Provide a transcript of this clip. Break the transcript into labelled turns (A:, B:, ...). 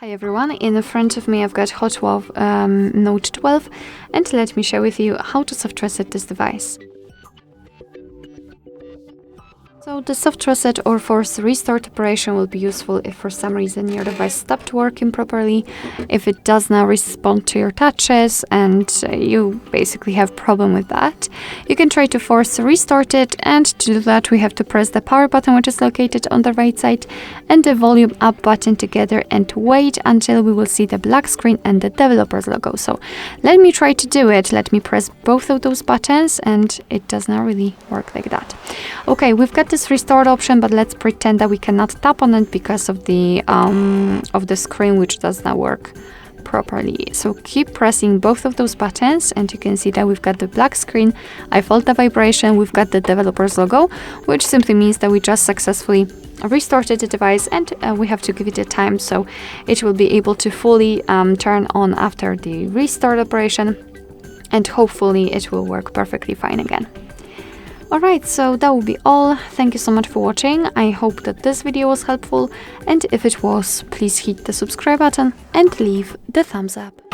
A: Hi everyone, in front of me I've got HOTWAV Note 12 and let me share with you how to soft reset this device. So the soft reset or force restart operation will be useful if for some reason your device stopped working properly, if it does not respond to your touches and you basically have problem with that. You can try to force restart it, and to do that we have to press the power button, which is located on the right side, and the volume up button together and wait until we will see the black screen and the developer's logo. So let me try to do it. Let me press both of those buttons and it does not really work like that. Okay, we've got this restart option, but let's pretend that we cannot tap on it because of the screen, which does not work properly. So keep pressing both of those buttons and you can see that we've got the black screen. I felt the vibration. We've got the developer's logo, which simply means that we just successfully restarted the device, and we have to give it a time so it will be able to fully turn on after the restart operation, and hopefully it will work perfectly fine again. Alright, so that will be all. Thank you so much for watching. I hope that this video was helpful, and if it was, please hit the subscribe button and leave the thumbs up.